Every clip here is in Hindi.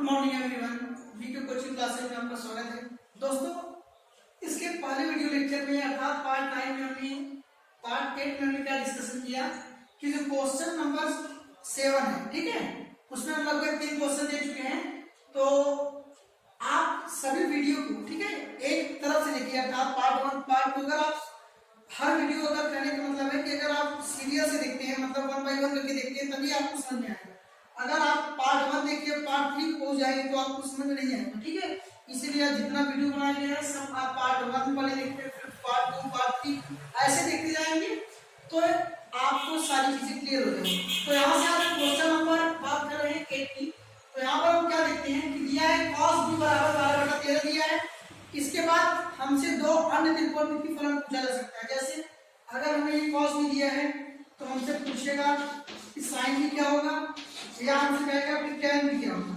Good morning everyone, VK coaching classes में आपका स्वागत है। दोस्तों, इसके पहले वीडियो लेक्चर में अर्थात पार्ट 9 में हमने पार्ट 8 में हमने क्या डिस्कशन किया कि जो क्वेश्चन नंबर 7 है, ठीक है, उसमें हम लगभग 3 क्वेश्चन दे चुके हैं। तो आप सभी वीडियो को, ठीक है, एक तरफ से देखिए, अर्थात पार्ट 1 पार्ट 2। अगर आप हर वीडियो अगर कहने का मतलब है कि अगर आप सीरियल से देखते हैं, मतलब 1 बाय 1 करके देखते हैं, तभी आपको समझ में आएगा। अगर आप पार्ट 1 देखिए पार्ट 3 पहुंच जाएंगे तो आपको समझ में नहीं आएगा, ठीक है। इसीलिए जितना वीडियो बनाया गया है सब आप पार्ट 1 वाले देखते हैं, फिर पार्ट 2 पार्ट 3 ऐसे देखते जाएंगे तो आपको सारी चीजें क्लियर हो जाएंगी। तो यहाँ से आप क्वेश्चन नंबर बात कर रहे हैं 8 की। तो यहाँ पर हम क्या देखते हैं कि दिया है cos b बराबर 12/13 दिया है। इसके बाद हमसे दो अन्य त्रिकोण की फलन पूछा जा सकता है। जैसे अगर हमें ये cos b दिया है तो हमसे पूछेगा कि sin b क्या होगा, या हमसे कहेगा कि tan b क्या होगा।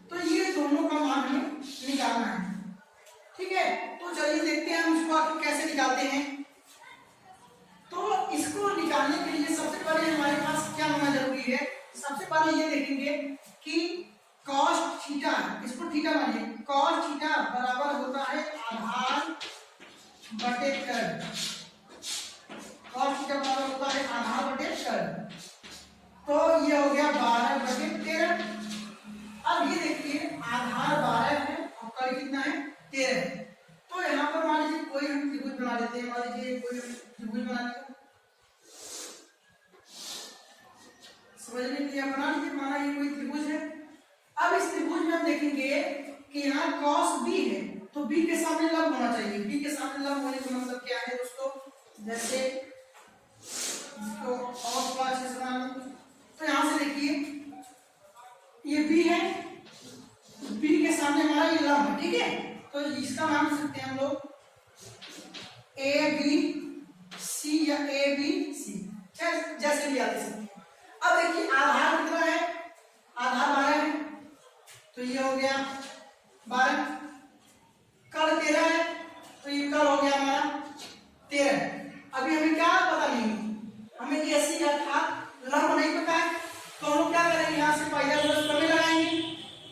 तो ये दोनों का मान हमें निकालना है, ठीक है। तो चलिए देखते हैं हम इसको आखिर कैसे निकालते हैं। तो इसको निकालने के लिए सबसे पहले हमारे पास क्या होना जरूरी है। सबसे पहले ये देखेंगे कि cos थीटा, इसको थीटा मानिए, cos थीटा बराबर होता है आधार बटे कर्ल। cos थीटा बराबर होता है आधार बटे कर्ल। तो ये हो गया 12/13। अब ये देखिए आधार 12 है और कर्ल कितना है 13 है। तो यहाँ पर मान लीजिए कोई हम त्रिभुज बना लेते हैं। मान लीजिए कोई त्रिभुज बना लिया, समझने के लिए बना लीजिए, माना ये कोई त्रिभुज है। अब इस त्रिभुज में हम देखेंगे कि यहाँ cos b है तो b के सामने लंब होना चाहिए। b के सामने लंब होने का मतलब क्या है दोस्तों, जैसे इसको और क्लास से बना लो। तो यहाँ से देखिए ये b है, b के सामने हमारा ये लंब है, ठीक है। तो इसका नाम लिख सकते हैं हम लोग a b c या a b c, जैसे भी आप दे सकते हैं। अब देखिए आधार कितना है, आधार 12 है, तो ये हो गया 12। कर्ल 13 है तो ये कर्ल हो गया हमारा 13। अभी हमें क्या पता नहीं, हमें ऐसी अर्थात लंब नहीं पता है। तो हम लोग क्या करेंगे, यहाँ से पाइथागोरस प्रमेय लगाएंगे।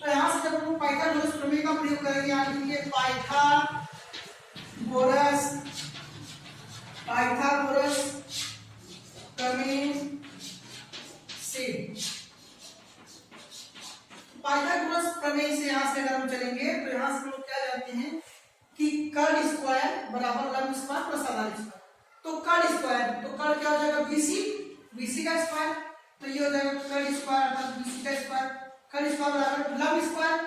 तो यहाँ से जब हम पाइथागोरस प्रमेय का प्रयोग करेंगे, यहाँ लिखिए पाइथागोरस प्रमेय से, पाइथागोरस प्रमेय से यहाँ से अगर हम चलेंगे तो यहाँ से हम लोग क्या जानते हैं कि कर्ल स्क्वायर बराबर लंब स्क्वायर प्लस आधार स्क्वायर। तो कर्ल स्क्वायर, तो कर्ल क्या हो जाएगा BC का स्क्वायर, तो ये हो जाएगा कर्ल स्क्वायर अर्थात BC का स्क्वायर। कर्ल स्क्वायर बराबर लंब स्क्वायर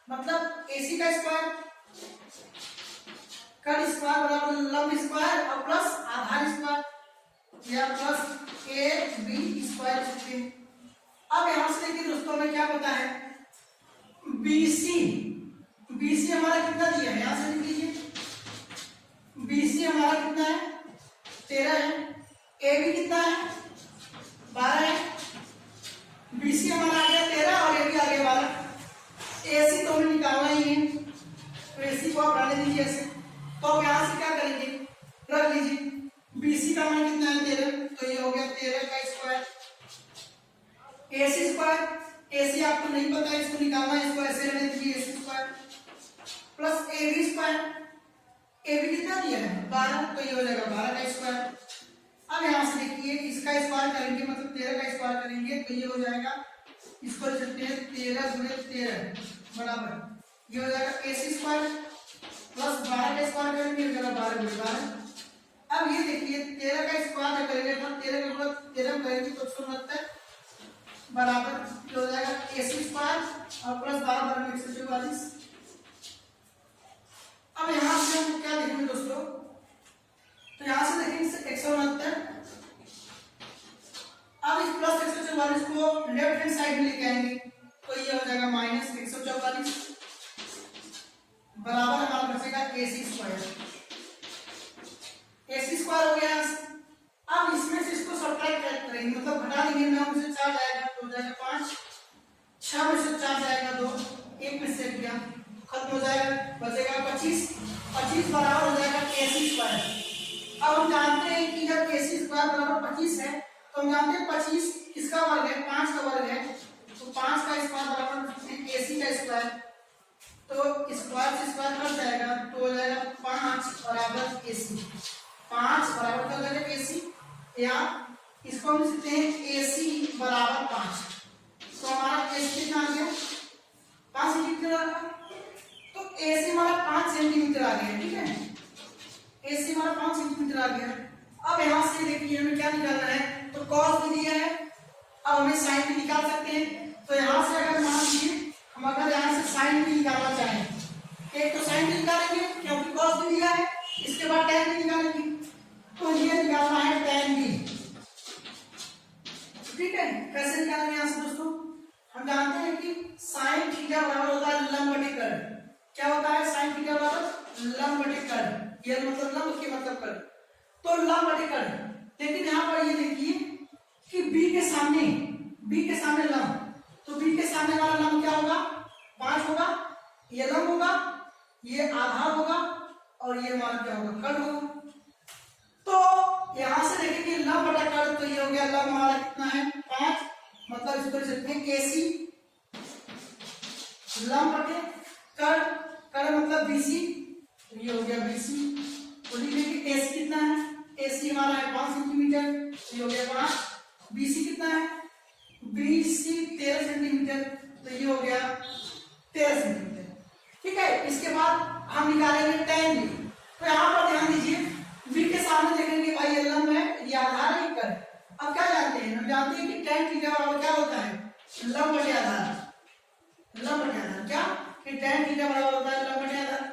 मतलब AC का स्क्वायर। कर्ल स्क्वायर बराबर लंब स्क्वायर और प्लस आधार स्क्वायर या प्लस AB स्क्वायर लिखते हैं। अब यहाँ से देखिए दोस्तों हमें क्या पता है, BC हमारा कितना दिया है, यहाँ से लिख लीजिए BC हमारा कितना है 13 है, AB कितना है 12 है। BC हमारा आ गया 13 और AB आ गया 12। AC तो हमें निकालना ही है, तो AC को आप डालने दीजिए ऐसे। तो अब यहाँ से क्या करेंगे, रख लीजिए BC का मान कितना है 13, तो ये हो गया 13 का स्क्वायर। AC स्क्वायर, AC आपको नहीं पता है, इसको निकालना है, इसको ऐसे रहने दीजिए AC square plus AB square. AB कितना दिया है 12, तो ये हो जाएगा 12 का स्क्वायर। अब यहाँ से देखिए इसका स्क्वायर करेंगे मतलब 13 का स्क्वायर करेंगे तो ये हो जाएगा, इसको लिख सकते हैं 13 गुणे 13 बराबर ये हो जाएगा AC स्क्वायर प्लस 12 का स्क्वायर करेंगे हो जाएगा 12 गुणे 12। अब ये देखिए 13 का स्क्वायर जब करेंगे तो 13 का गुणा 13 करेंगे तो 169 बराबर हो जाएगा AC स्क्वायर और प्लस 12 बराबर 144। अब यहाँ से हम क्या देखेंगे दोस्तों, तो यहाँ से देखेंगे 169। अब इस प्लस 144 को लेफ्ट हैंड साइड में लेके आएंगे तो ये हो जाएगा माइनस 144 बराबर हमारा बचेगा AC स्क्वायर। AC स्क्वायर हो गया। अब इसमें से इसको सब्ट्रैक्ट करेंगे मतलब घटा देंगे, 9 में से 4 जाएगा तो हो जाएगा 5, 6 में से 4 जाएगा 2, 1 में से गया खत्म हो जाएगा, बचेगा 25 बराबर हो जाएगा AC स्क्वायर। अब हम जानते हैं कि जब AC स्क्वायर बराबर 25 है तो हम जानते हैं 25 किसका वर्ग है, 5 का वर्ग है। तो 5 का स्क्वायर बराबर AC का स्क्वायर, तो स्क्वायर से स्क्वायर कट जाएगा तो हो जाएगा 5 बराबर AC। 5 बराबर क्या हो जाएगा AC, या इसको हम लिखते हैं AC बराबर 5। तो हमारा AC कितना आ गया 5 सेंटीमीटर आ गया। तो AC हमारा 5 सेंटीमीटर आ गया, ठीक है, AC हमारा 5 सेंटीमीटर आ गया। अब यहाँ से देखिए हमें क्या निकालना है, तो cos भी दिया है, अब हमें sin भी निकाल सकते हैं। तो यहाँ से अगर मान लीजिए हम अगर यहाँ से sin भी निकालना चाहें, एक तो sin भी निकालेंगे क्योंकि cos भी दिया है, इसके बाद tan भी निकालेंगे, तो ये निकालना है tan भी, ठीक है। कैसे निकालेंगे यहाँ से दोस्तों, हम जानते हैं कि sin थीटा बराबर होता है लंब बटे कर्ण। क्या होता है sin थीटा बराबर लंब बटे कर्ण, ये मतलब लंब के मतलब कर्ण, तो लंब बटे कर्ण। लेकिन यहाँ पर ये देखिए कि b के सामने लंब, तो b के सामने वाला लंब क्या होगा 5 होगा, ये लंब होगा, ये आधार होगा, और ये हमारा क्या होगा कर्ण होगा। तो यहां से देखेंगे लंब बटा कर्ण, तो ये हो गया लंब हमारा कितना है 5, मतलब इसको लिख सकते हैं AC लंब बटे कर्ण, कर्ण मतलब BC, ये हो गया BC। तो लिखेंगे AC कितना है, AC हमारा है 5 सेंटीमीटर, ये हो गया 5। BC कितना है, BC 13 सेंटीमीटर, तो ये हो गया 13 सेंटीमीटर, ठीक है। इसके बाद हम निकालेंगे tan भी। तो यहाँ पर ध्यान दीजिए b के सामने देखेंगे भाई ये लंब है, ये आधार है, कर्ण। अब क्या जानते हैं, हम जानते हैं कि tan थीटा बराबर क्या होता है लंब बटे आधार, लंब बटे आधार, क्या कि tan थीटा बराबर होता है लंब बटे आधार।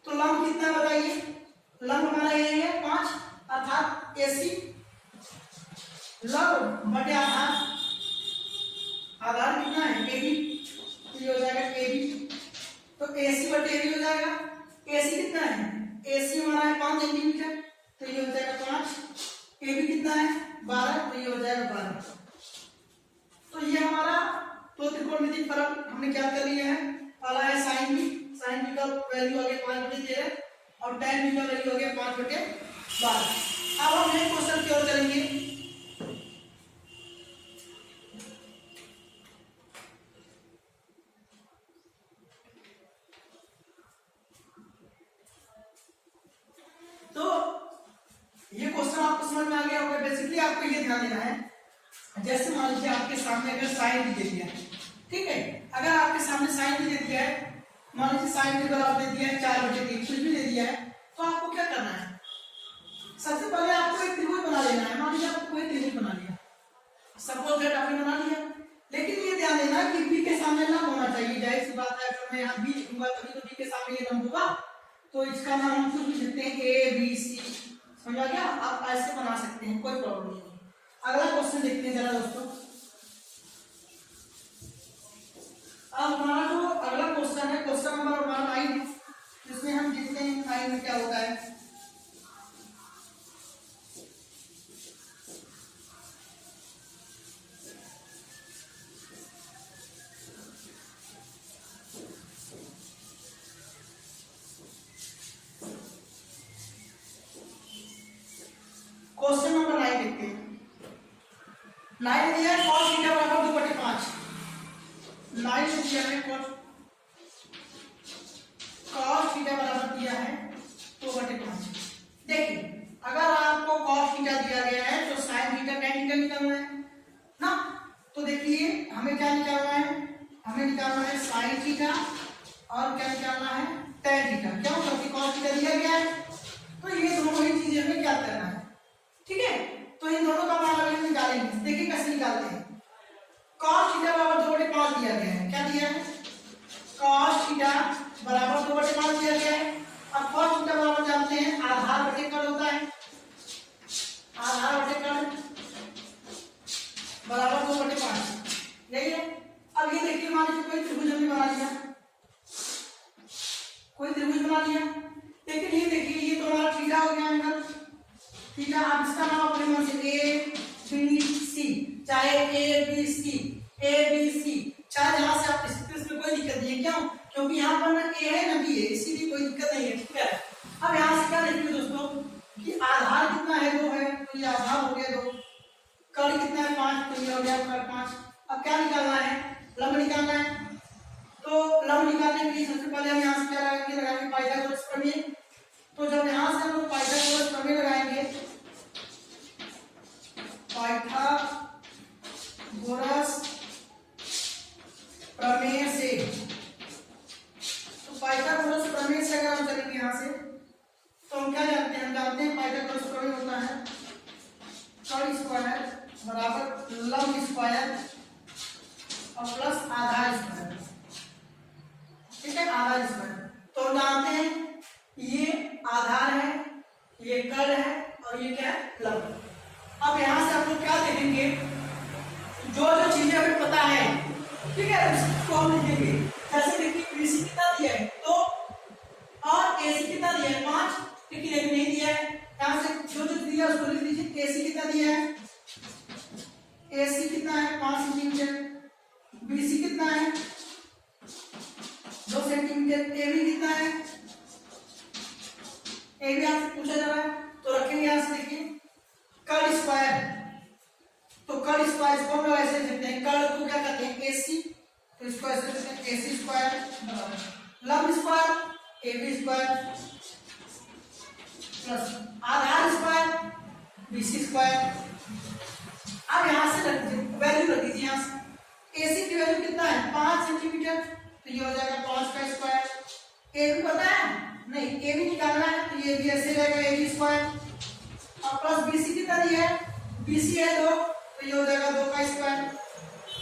तो लंब कितना बताइए, लंब हमारा ये है 5, अर्थात AC लंब बटे आधार, आधार कितना है AB, ये हो जाएगा AB, तो AC बटे AB हो जाएगा। AC कितना है, AC हमारा है 5 सेंटीमीटर, तो ये हो जाएगा 5, AB कितना है 12, तो ये हो जाएगा 12। तो ये हमारा तो त्रिकोणमितीय फलक हमने क्या कर लिया है, पहला है sin b का वैल्यू आ गया 5/13 और tan b का वैल्यू आ गया 5/12। अब हम नेक्स्ट क्वेश्चन की ओर चलेंगे। तो ये क्वेश्चन आपको समझ में आ गया होगा। बेसिकली आपको ये ध्यान देना है, जैसे मान लीजिए आपके सामने अगर साइन भी दे दिया है, ठीक है, अगर आपके सामने साइन भी दे दिया है, मान लीजिए साइन के बराबर दे दिया है 4/3, कुछ भी दे दिया है, तो आपको क्या करना है, सबसे पहले आपको एक त्रिभुज बना लेना है। मान लीजिए आपको कोई त्रिभुज बना लिया, सपोज दैट आपने बना लिया, लेकिन ये ध्यान देना कि b के सामने लंब होना चाहिए। जाहिर सी बात है, अगर मैं यहाँ b लिखूंगा तभी तो b के सामने ये लंब होगा, तो इसका नाम हम कुछ भी लिखते हैं ABC, समझा गया। आप ऐसे बना सकते हैं, कोई प्रॉब्लम नहीं है। अगला क्वेश्चन देखते हैं जरा दोस्तों। अब हमारा जो अगला क्वेश्चन है, क्वेश्चन नंबर 9, जिसमें हम देखते हैं 9 में क्या होता है। क्वेश्चन नंबर 9 देखते हैं। 9 दिया है cos थीटा बराबर 2/5। 9 दिया है cos थीटा बराबर दिया है 2/5। देखिए अगर आपको cos थीटा दिया गया है तो sin थीटा tan थीटा निकालना है ना। तो देखिए हमें क्या निकालना है, हमें निकालना है sin थीटा और क्या निकालना है tan थीटा। क्यों, क्योंकि cos थीटा दिया गया है, तो ये दोनों ही चीजें हमें क्या करना है, ठीक है। तो इन दोनों का मान हम निकालेंगे। देखिए कैसे निकालते हैं। cos थीटा बराबर 2/5 दिया गया है, क्या दिया है, cos थीटा बराबर 2/5 दिया गया है। अब cos थीटा बराबर जानते हैं आधार बटे कर्ण होता है, आधार बटे कर्ण बराबर 2/5, यही है। अब ये देखिए मान लीजिए कोई त्रिभुज हमने बना लिया, कोई त्रिभुज बना लिया, लेकिन ये देखिए ये तो हमारा थीटा हो गया एंगल थीटा। अब इसका नाम अपने मन से ABC, चाहे ABC चाहे जहां से आप इसमें कोई दिक्कत नहीं है। क्यों, क्योंकि यहाँ पर ना A है ना B है, इसीलिए कोई दिक्कत नहीं है, ठीक है। अब यहाँ से क्या देखिए दोस्तों कि आधार कितना है 2 है, तो ये आधार हो गया 2, कर्ण कितना है 5, तो ये हो गया कर्ण 5। अब क्या निकालना है, लंब निकालना है। तो लंब निकालने के लिए सबसे पहले हम यहाँ से क्या लगाएंगे पाइथागोरस प्रमेय। तो जब यहाँ से हम लोग पाइथागोरस प्रमेय लगाएंगे, पाइथागोरस प्रमेय से, तो पाइथागोरस प्रमेय से अगर हम चलेंगे यहाँ से, तो हम क्या जानते हैं, हम जानते हैं पाइथागोरस प्रमेय होता है कर्ण स्क्वायर बराबर लंब स्क्वायर और प्लस आधार स्क्वायर। ठीक है, आधार स्क्वायर। तो हम जानते हैं ये आधार है, ये कर्ण है और ये क्या है, लंब। अब यहाँ से हम लोग क्या देखेंगे, जो जो चीजें हमें पता है, ठीक है, उसको हम लिखेंगे। जैसे देखिए बीसी कितना दिया है 2 और एसी कितना दिया है 5, ठीक है, नहीं दिया है। यहाँ से जो जो दिया उसको लिख दीजिए। एसी कितना दिया है, एसी कितना है 5 सेंटीमीटर, बीसी कितना है 2 सेंटीमीटर, एबी कितना है, एबी आपसे पूछा जा रहा है। तो रखेंगे यहाँ से, देखिए कर्ण स्क्वायर, तो कर्ण स्क्वायर को हम लोग ऐसे लिखते हैं, कर्ण को क्या कहते हैं एसी, तो इसको ऐसे लिखते हैं एसी स्क्वायर बराबर लंब स्क्वायर एबी स्क्वायर प्लस आधार स्क्वायर बीसी स्क्वायर। अब यहाँ से रख दीजिए, वैल्यू रख दीजिए यहाँ से। एसी की वैल्यू कितना है 5 सेंटीमीटर, तो ये हो जाएगा 5 का स्क्वायर। एबी पता है नहीं, एबी निकालना है, तो ये भी ऐसे रहेगा एबी स्क्वायर और प्लस बीसी कितना दिया है, बीसी है 2, तो ये हो जाएगा 2 का स्क्वायर।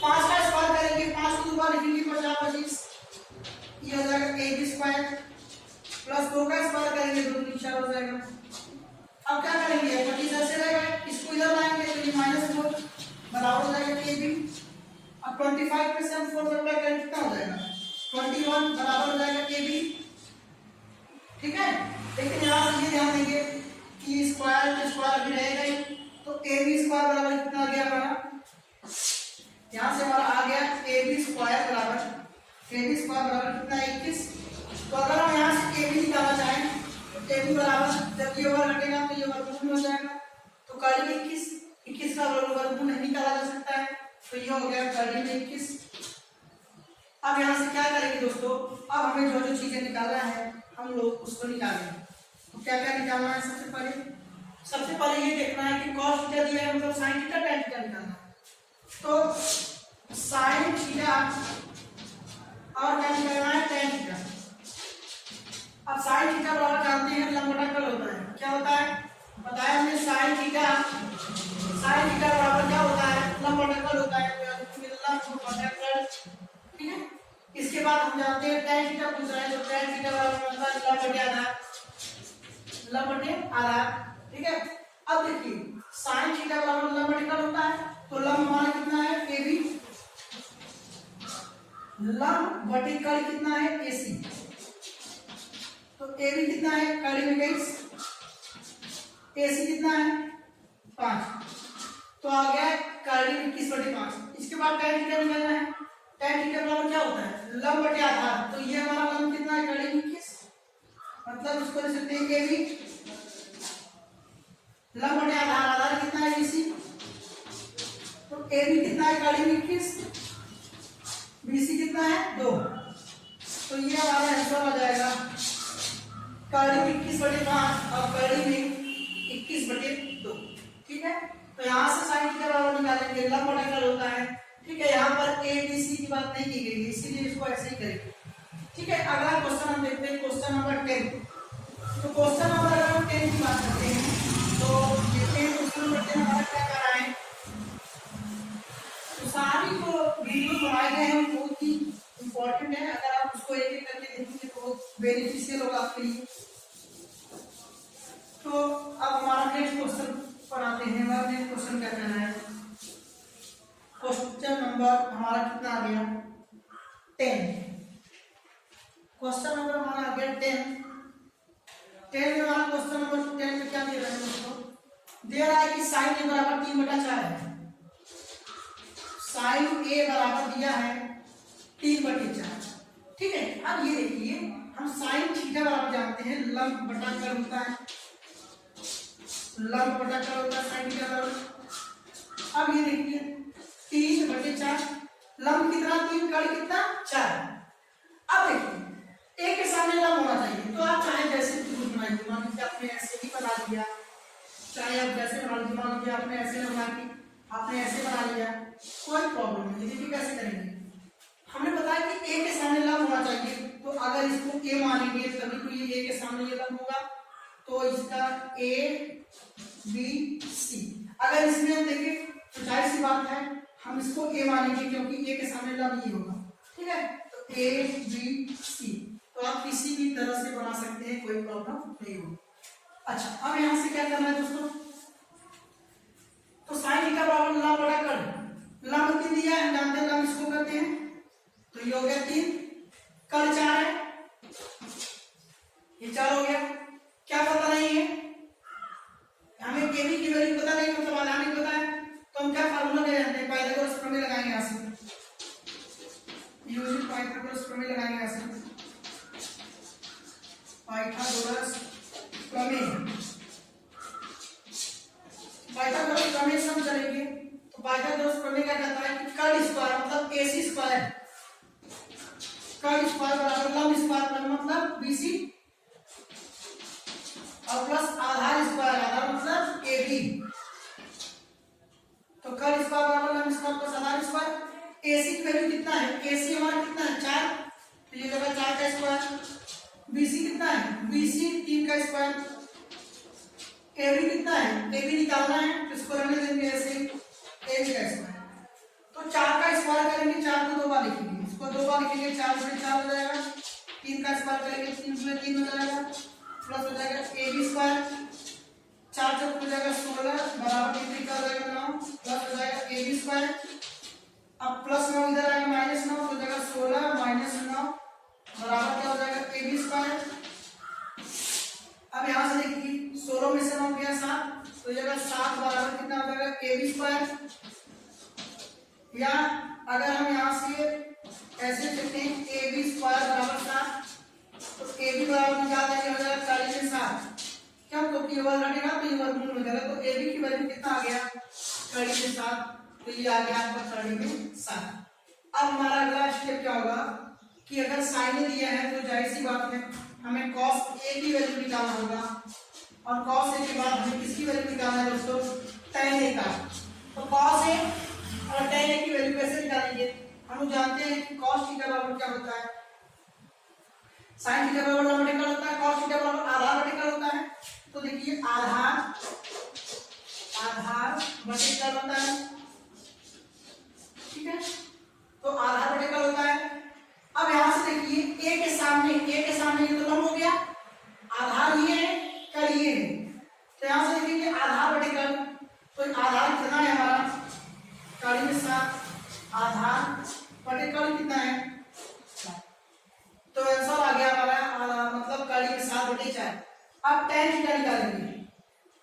5 का स्क्वायर करेंगे, 5 को 2 बार लिखेंगे 50 25, ये हो जाएगा एबी स्क्वायर प्लस 2 का स्क्वायर करेंगे 2 3 4 हो जाएगा। अब क्या करेंगे, 25 ऐसे रहेगा, इसको इधर लाएंगे तो ये -4 बराबर हो जाएगा एबी। अब 25 में से हम 4 मल्टीप्लाई करें कितना हो जाएगा 21 बराबर हो जाएगा एबी। ठीक है, लेकिन यहाँ से ये ध्यान देंगे कि स्क्वायर तो स्क्वायर भी रहेगा ही, तो एबी स्क्वायर बराबर कितना आ गया हमारा, यहाँ से हमारा आ गया एबी स्क्वायर बराबर कितना 21। तो अगर हम यहाँ से एबी निकालना चाहें, एबी बराबर जब ये ओवर हटेगा तो ये वर्गमूल हो जाएगा, तो कर्ण 21 का वर्गमूल नहीं निकाला जा सकता है, तो ये हो गया कर्ण 21। अब यहाँ से क्या करेंगे दोस्तों, अब हमें जो जो चीजें निकालना है हम लोग उसको निकालेंगे। तो क्या क्या निकालना है, सबसे पहले ये देखना है कि cos थीटा दिया है, मतलब sin थीटा tan थीटा निकालना है। तो sin थीटा और क्या निकालना है tan थीटा। अब sin थीटा बराबर जानते हैं लंब बटा कर्ण होता है, क्या होता है बताया हमने, sin थीटा बराबर क्या होता है लंब बटा कर्ण होता है, लंब बटा कर्ण। ठीक है, इसके बाद हम जानते हैं tan थीटा पूछ रहा है, तो tan थीटा बराबर होता है लंब बटे आधार। ठीक है, अब देखिए sin थीटा बराबर लंब बटे कर्ण होता है, तो लंब हमारा कितना है AB, लंब बटे कर्ण कितना है AC, तो AB कितना है कर्ण में 21, AC कितना है 5, तो आ गया कर्ण 21/5। इसके बाद tan थीटा निकालना है, tan थीटा बराबर क्या होता है लंब बटे आधार, तो ये हमारा लंब कितना है कर्ण 21, मतलब इसको लिख सकते हैं AB लंब बटे आधार, आधार कितना है BC, तो AB कितना है कर्ण 21, BC कितना है 2, तो ये हमारा आंसर आ जाएगा कर्ण 21/5 और कर्ण 21/2। ठीक है, तो यहाँ से sin थीटा बराबर निकालेंगे, लंब बटा कर्ण होता है। ठीक है, यहाँ पर ABC की बात नहीं की गई, इसीलिए इसको ऐसे ही करेंगे। ठीक है, अगला क्वेश्चन हम देखते हैं, क्वेश्चन नंबर 10। तो क्वेश्चन नंबर अगर हम 10 की बात करते हैं, तो देखते हैं क्वेश्चन नंबर 10 हमारा क्या कर रहा है। तो सारी जो वीडियो बनाए गए हैं वो बहुत ही इंपॉर्टेंट है, अगर आप उसको एक एक करके देखेंगे तो बेनिफिशियल होगा आपके लिए। तो अब हमारा नेक्स्ट क्वेश्चन पर आते हैं। हमारा नेक्स्ट क्वेश्चन क्या कहना है, क्वेश्चन नंबर हमारा कितना आ गया 10। क्वेश्चन नंबर हमारा आ गया 10 में हमारा क्वेश्चन नंबर 10 में क्या दे रहा है दोस्तों, दे रहा है कि sin a बराबर 3/4 है, sin a बराबर दिया है 3/4। ठीक है, अब ये देखिए हम sin थीटा बराबर जानते हैं लंब बटा कर्ण होता है, लंब बटा कर्ण होता है sin थीटा बराबर। अब ये देखिए 3/4 लंब कितना 3, कड़ कितना 4। अब देखिए ए के सामने लंब होना चाहिए, तो आप चाहे जैसे भी कुछ बनाइए, मान लीजिए आपने ऐसे ही बना लिया, चाहे आप जैसे बना लीजिए, मान लीजिए आपने ऐसे बना के आपने ऐसे बना लिया, कोई प्रॉब्लम नहीं। देखिए कैसे करेंगे, हमने बताया कि ए के सामने लंब होना चाहिए, तो अगर इसको ए मानेंगे तभी तो ये ए के सामने ये लंब होगा, तो इसका ए बी सी। अगर इसमें हम देखें तो जाहिर सी बात है हम इसको ए मानेंगे क्योंकि ए के सामने लंब ये होगा, ठीक है। तो ए बी सी, तो आप किसी भी तरह से बना सकते हैं, कोई प्रॉब्लम नहीं होगी। अच्छा, अब यहां से क्या करना है दोस्तों, तो साइन थीटा बराबर लंब बटा कड़, लंब 3 दिया है, जानते हैं लंब इसको करते हैं, तो ये हो गया 3, कड़ 4 है, ये 4 हो गया। क्या पता नहीं है हमें, के बी की वैल्यू पता नहीं, मतलब आधा नहीं पता है, तो हम क्या फार्मूला ले जानते हैं, पाइथागोरस प्रमेय लगाएंगे यहां से, यूजिंग पाइथागोरस प्रमेय लगाएंगे यहां से, पाइथागोरस प्रमेय, पाइथागोरस प्रमेय से हम चलेंगे। तो पाइथागोरस प्रमेय क्या कहता है कि कर्ण स्क्वायर मतलब AC स्क्वायर, कर्ण स्क्वायर बराबर लंब स्क्वायर मतलब BC, और प्लस आधार स्क्वायर, आधार मतलब AB, तो कर्ण स्क्वायर बराबर लंब स्क्वायर प्लस आधार स्क्वायर। AC की वैल्यू कितना है, AC हमारा कितना है 4, तो ये होगा 4 का स्क्वायर। BC कितना है, BC 3 का स्क्वायर। AB कितना है, AB निकालना है, तो इसको रहने देंगे ऐसे ही, AB का स्क्वायर। तो 4 का स्क्वायर करेंगे, 4 को 2 बार लिखेंगे, इसको 2 बार लिखेंगे, 4 गुणे 4 हो जाएगा, 3 का स्क्वायर करेंगे, 3 गुणे 3 हो जाएगा, प्लस हो जाएगा AB स्क्वायर, 4 चौक हो जाएगा 16 बराबर 3 का हो जाएगा 9, प्लस हो जाएगा AB स्क्वायर, अब प्लस 9 इधर आएगा माइनस 9, तो हो जाएगा 16 माइनस 9 बराबर क्या हो जाएगा AB स्क्वायर। अब यहां से देखिए 16 में से 9 गया 7, तो जगह 7 बराबर कितना हो जाएगा AB स्क्वायर, या अगर हम यहां से ऐसे लिखते हैं AB स्क्वायर बराबर 7, तो AB बराबर निकाल देंगे हो जाएगा 40 में 7, क्यों, क्योंकि ये वर्ग हटेगा तो ये वर्गमूल हो जाएगा, तो AB की वैल्यू कितना आ गया 40 में 7, तो ये आ गया आपका 40 में 7। अब हमारा अगला स्टेप क्या होगा कि अगर साइन दिया है तो जाहिर सी बात है हमें cos A की वैल्यू निकालना होगा, और cos A के बाद हमें किसकी वैल्यू निकालना है दोस्तों, tan A का। तो cos A और tan A की वैल्यू कैसे निकालेंगे, हम जानते हैं कि cos थीटा बराबर क्या होता है, sin थीटा बराबर लंब बटे कड़ होता है, cos थीटा बराबर आधार बटे कड़ होता है। तो देखिए आधार बटे कड़ होता है, ठीक है, तो आधार बटे कड़ होता है। अब यहां से देखिए A के सामने ये तो लंब हो गया, आधार ये है, कड़ ये है, तो यहां से देखिए आधार बटे कड़, तो आधार कितना है हमारा 40 में 7, आधार बटे कड़ कितना है, तो आंसर आ गया हमारा मतलब 40 में 7 बटे 4। अब tan थीटा निकालेंगे,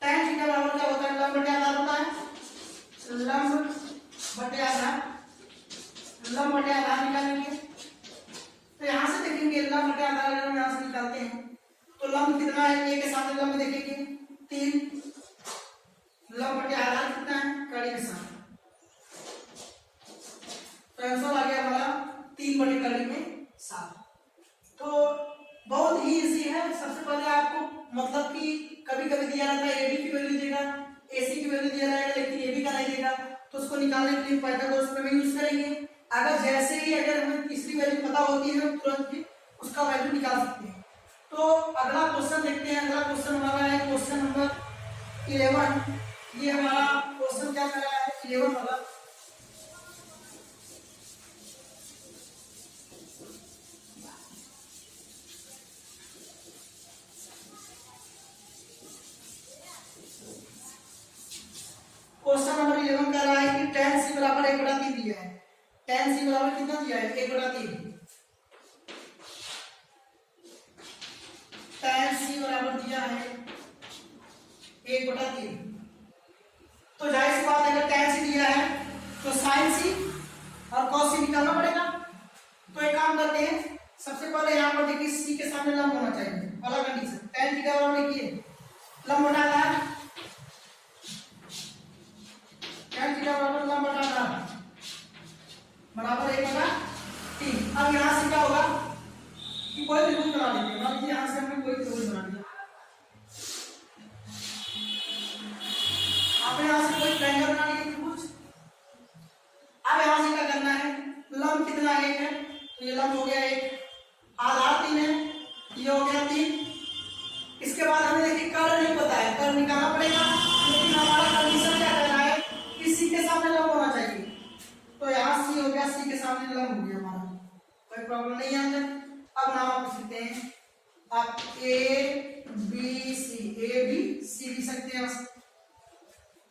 tan थीटा बराबर क्या होता है, लंब बटे आधार होता है, लंब बटे आधार, लंब बटे आधार निकालेंगे, तो यहां से देखेंगे लंब बटे आधार अगर हम यहां से निकालते हैं तो लंब कितना है, A के सामने लंब देखेंगे 3, लंब बटे आधार कितना है 40 में 7, तो आंसर आ गया हमारा 3 बटे 40 में 7। तो बहुत ही इजी है। सबसे पहले आपको मतलब कि कभी कभी दिया रहता है AB की वैल्यू देगा, AC की वैल्यू दिया रहेगा लेकिन AB का नहीं देगा, तो उसको निकालने के लिए पाइथागोरस प्रमेय यूज करेंगे। अगर जैसे ही अगर हमें तीसरी वैल्यू पता होती है तो तुरंत ही उसका वैल्यू निकाल सकते हैं। तो अगला क्वेश्चन देखते हैं। अगला क्वेश्चन हमारा है क्वेश्चन नंबर 11। ये हमारा क्वेश्चन क्या कर रहा है 11 वाला। क्वेश्चन नंबर 11 कह रहा है कि tan c बराबर 1/3 दिया है। tan c बराबर कितना दिया है 1/3। tan c बराबर दिया है 1/3। तो जाहिर सी बात है अगर tan c दिया है तो sin c और cos c निकालना पड़ेगा। तो एक काम करते हैं, सबसे पहले यहाँ पर देखिए c के सामने लंब होना चाहिए, वाला कंडीशन। tan थीटा बराबर देखिए लंब बटा आधार, tan थीटा बराबर लंब बटा आधार बराबर के सामने लंब होना चाहिए, तो यहाँ सी हो गया, सी के सामने लंब हो गया हमारा, कोई प्रॉब्लम नहीं है अंदर। अब नाम आप लिखते हैं आप ए बी सी लिख सकते हैं।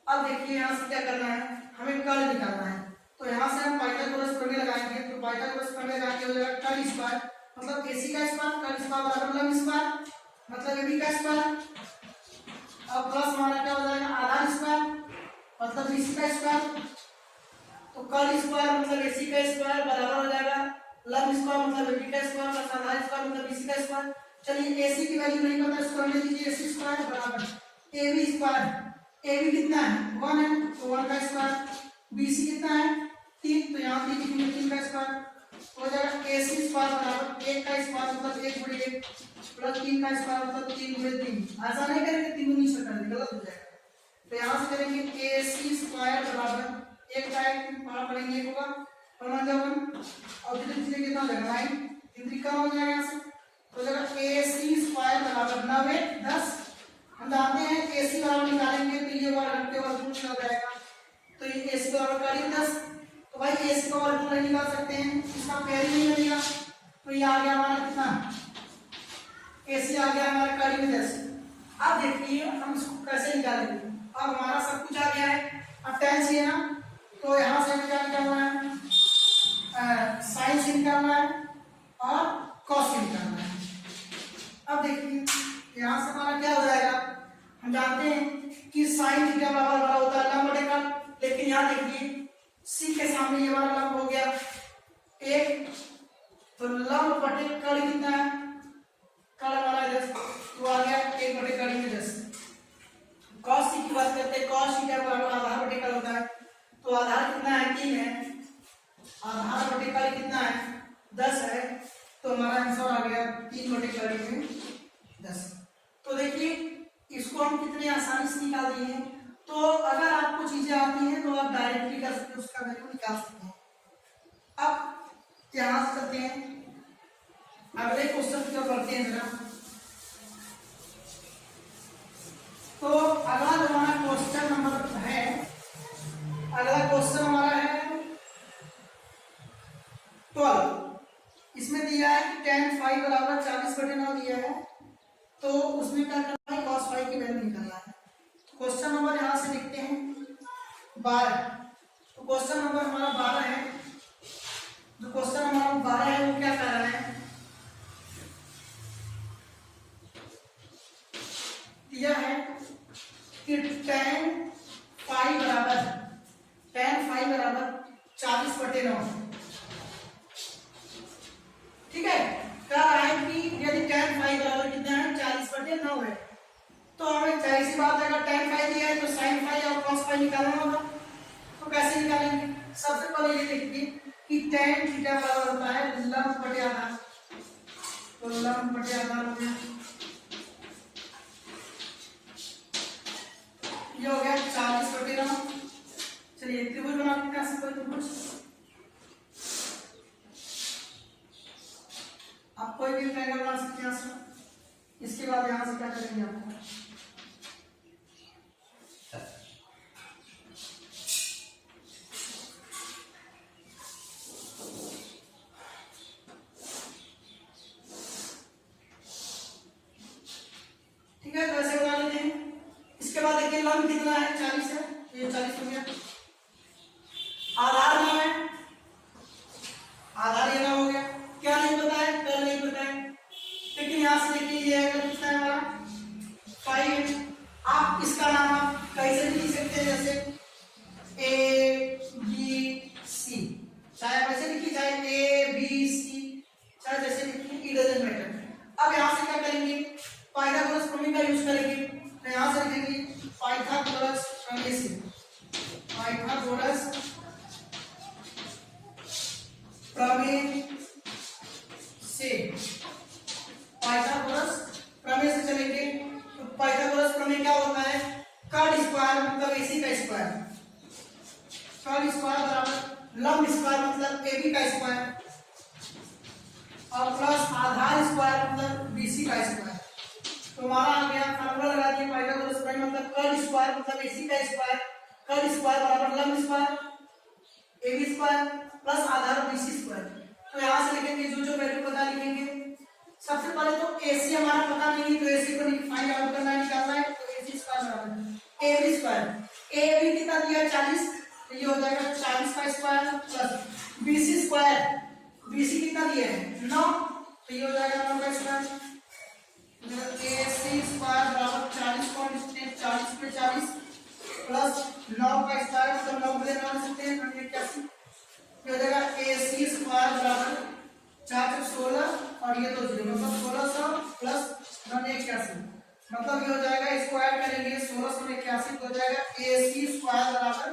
अब देखिए यहाँ से क्या करना है, हमें कर्ल निकालना है, तो यहाँ से हम पाइथागोरस प्रमेय लगाएंगे, तो पाइथागोरस प्रमेय लगा के हो जाएगा कर्ल स्क्वायर मतलब एसी का स्क्वायर, कर्ल स्क्वायर बराबर लंब स्क्वायर मतलब एबी का स्क्वायर, अब प्लस हमारा क्या हो जाएगा आधार स्क्वायर मतलब बीसी का स्क्वायर, तो कर्ल स्क्वायर मतलब एसी का स्क्वायर बराबर हो जाएगा लंब स्क्वायर मतलब एबी का स्क्वायर प्लस आधार स्क्वायर मतलब बीसी का स्क्वायर। चलिए एसी की वैल्यू नहीं पता, इसको हमने दीजिए एसी स्क्वायर बराबर एबी स्क्वायर, एबी कितना है 1 है तो 1 का स्क्वायर, बीसी कितना है 3 तो यहाँ 3 का स्क्वायर हो जाएगा, एसी स्क्वायर बराबर 1 का स्क्वायर मतलब 1 गुणे 1 प्लस 3 का स्क्वायर मतलब 3 गुणे 3। ऐसा नहीं करेंगे 3 गुणे से करेंगे, गलत हो जाएगा, तो यहाँ से करेंगे एसी स्क्वायर बराबर 1 का 1 पार करेंगे 1 होगा और मान जाओ 1 और धीरे कितना हो जाएगा 9 3 का हो जाएगा, यहाँ से हो जाएगा एसी स्क्वायर बराबर 9 1 10। हम जानते हैं एसी बराबर निकालेंगे तो ये वर्ग के वर्गमूल में हो जाएगा, तो ये एसी बराबर करीब 10, तो भाई एसी का वर्गमूल नहीं निकाल सकते हैं, इसका पेड़ ही नहीं बनेगा, तो ये आ गया हमारा कितना एसी आ गया हमारा करीब 10। अब देखिए हम इसको कैसे निकालेंगे, अब हमारा सब कुछ आ गया है, अब tan चाहिए ना, तो यहाँ से हमें क्या निकालना है साइन से निकालना है और कॉस से निकालना है। अब देखिए यहाँ से हमारा क्या हो जाएगा, हम जानते हैं कि साइन थीटा बराबर हमारा होता है लंब बटे कर्ल, लेकिन यहाँ देखिए सी के सामने ये वाला लंब हो गया 1, तो लंब बटे कर्ल कितना है, कर्ल हमारा 10 तो आ गया 1 बटे कर्ल में 10। कॉस सी की बात करते हैं, कॉस थीटा बराबर आधार बटे कर्ल होता है, तो आधार कितना है 3 है, आधार बटे कर्ल कितना है 10 है, तो हमारा आंसर आ गया 3 बटे कर्ल में 10। तो देखिए इसको हम कितने आसानी से निकाल दिए हैं, तो अगर आपको चीजें आती हैं तो आप डायरेक्टली कर सकते हैं, उसका वैल्यू निकाल सकते हैं। अब यहाँ से करते हैं अगले क्वेश्चन की तरफ बढ़ते हैं जरा, तो अगला जो हमारा क्वेश्चन नंबर है, अगला क्वेश्चन हमारा है 12। इसमें दिया है कि tan फाई बराबर 40/9 दिया है, तो उसमें क्या करना है cos फाई की वैल्यू निकालना है। क्वेश्चन नंबर यहाँ से लिखते हैं 12, तो क्वेश्चन नंबर हमारा 12 है, जो क्वेश्चन हमारा 12 है वो क्या कह रहा है, दिया है कि tan फाई बराबर 40/9, ठीक है, कह रहा है कि यदि tan फाई बराबर कितना है 40/9 है, तो हमें जाहिर सी बात है अगर tan फाई दिया है तो sin फाई और cos फाई निकालना होगा, तो कैसे निकालेंगे, सबसे पहले ये लिखिए कि tan थीटा बराबर होता है लंब बटे आधार, तो लंब बटे आधार हो गया, ये हो गया 40/9। चलिए त्रिभुज बना लेते हैं, सिंपल त्रिभुज, आप कोई भी ट्रायंगल बना सकते हैं यहाँ से। इसके बाद यहाँ से क्या करेंगे आपको, ठीक है, तो ऐसे बना लेते हैं। इसके बाद देखिए लंब कितना है 40 है, ये 40 हो गया, आधार नाम है, आधार ये नाम हो गया, क्या नहीं पता है कर्ल नहीं पता है, लेकिन यहाँ से देखिए ये अगर कितना है हमारा 5, आप इसका नाम आप कैसे भी लिख सकते हैं, जैसे ए बी सी, चाहे वैसे लिखिए चाहे ए बी सी, चाहे जैसे लिखिए, इट डजंट मैटर। अब यहाँ से क्या करेंगे पाइथागोरस प्रमेय का यूज करेंगे, तो यहाँ से लिखेंगे पाइथागोरस प्रमेय से, पाइथागोरस प्रमेय से, पाइथागोरस प्रमेय से चलेंगे, तो पाइथागोरस प्रमेय क्या होता है, कर्ल स्क्वायर मतलब एसी का स्क्वायर, कर्ल स्क्वायर बराबर लंब स्क्वायर मतलब एबी का स्क्वायर और प्लस आधार स्क्वायर मतलब बीसी का स्क्वायर। तो हमारा आ गया फार्मूला लगा दिया पाइथागोरस प्रमेय मतलब कर्ल स्क्वायर मतलब एसी का स्क्वायर, कद स्क्वायर बराबर लंब स्क्वायर AB स्क्वायर प्लस आधार BC स्क्वायर। तो यहाँ से लिखेंगे जो जो वैल्यू पता लिखेंगे। सबसे पहले तो AC हमारा पता नहीं है, तो AC को फाइंड आउट करना है, निकालना है। तो AC स्क्वायर बराबर AB स्क्वायर, AB कितना दिया 40, तो ये हो जाएगा 40 का square plus BC square, BC कितना दिया है 9, तो ये हो जाएगा 9 का स्क्वायर। AC स्क्वायर बराबर 40 पे 40 प्लस 9 का स्क्वायर, मतलब 9 गुणे 9 सकते हैं 81, ये हो जाएगा AC स्क्वायर बराबर 4 से 16 और ये 2 जीरो, मतलब 1600 प्लस 981, मतलब ये हो जाएगा स्क्वायर करेंगे 1681, हो जाएगा AC स्क्वायर बराबर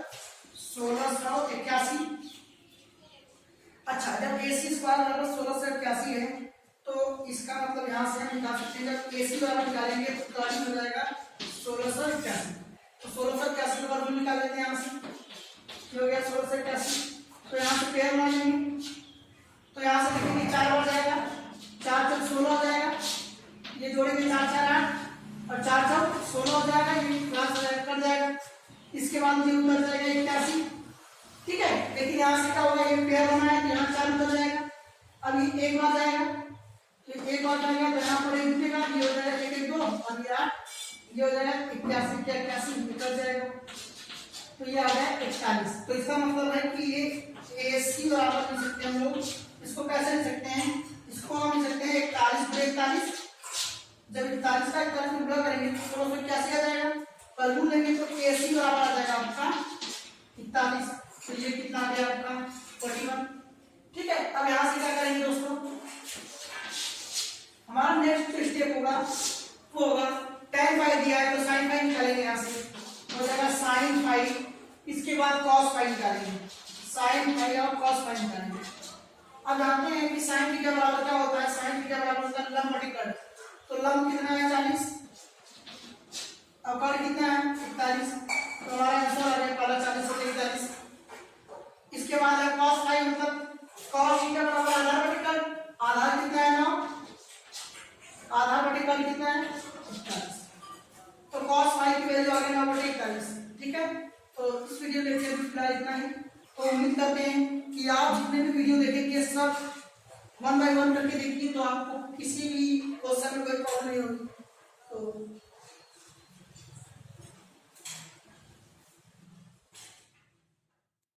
1681। अच्छा, जब AC स्क्वायर बराबर 1681 है तो इसका मतलब यहाँ से हम निकाल सकते हैं, जब AC बराबर निकालेंगे तो गाड़ी हो जाएगा 1681, तो 1681 का वर्गमूल निकाल लेते हैं यहाँ से, हो गया 1681। तो यहाँ से पेयर मान लेंगे, तो यहाँ से लिखेंगे 4 हो जाएगा, 4 चौक 16 हो जाएगा, ये जोड़ेंगे 4 4 8 और 4 चौक 16 हो जाएगा, ये प्लस कर जाएगा। इसके बाद ये उतर जाएगा 81, ठीक है। लेकिन यहाँ से क्या होगा, ये पेयर होना है तो यहाँ 4 उतर जाएगा, अब ये एक बार जाएगा, तो एक बार जाएगा तो यहाँ पर एक उठेगा, ये हो जाएगा 1 1 2 और ये 8, ये हो जाएगा 81 के 81 निकल जाएगा, तो ये आ गया 41। तो इसका मतलब है कि ये AC बराबर लिख सकते हैं हम लोग, इसको कैसे लिख सकते हैं, इसको हम लिख सकते हैं 41 गुणे 41, जब 41 का 41 में गुणा करेंगे तो 1681 आ जाएगा, वर्गमूल लेंगे तो AC बराबर आ जाएगा आपका 41, तो ये कितना आ गया आपका 41, ठीक है। अब यहाँ से क्या करेंगे दोस्तों, हमारा नेक्स्ट स्टेप होगा वो होगा tan फाई दिया है तो sin फाई निकालेंगे, यहाँ से हो जाएगा sin फाई, इसके बाद cos फाई निकालेंगे, sin फाई और cos फाई निकालेंगे। अब जानते हैं कि sin थीटा बराबर क्या होता है, sin थीटा बराबर होता है लंब बटे कर्ण, तो लंब कितना है 40 और कर्ण कितना है 41, तो हमारा आंसर आ गया पहला 40 बटे 41। इसके बाद है cos फाई, मतलब cos थीटा बराबर आधार बटे कर्ण, आधार कितना है 9, आधार बटे कर्ण कितना है 41, तो cos फाई की वैल्यू आ गई 9 बटे 41, ठीक है। तो इस वीडियो लेक्चर में फिलहाल इतना ही। तो उम्मीद करते हैं कि आप जितने भी वीडियो देखेंगे सब 1 बाय 1 करके देखिए, तो आपको किसी भी क्वेश्चन में कोई प्रॉब्लम नहीं होगी।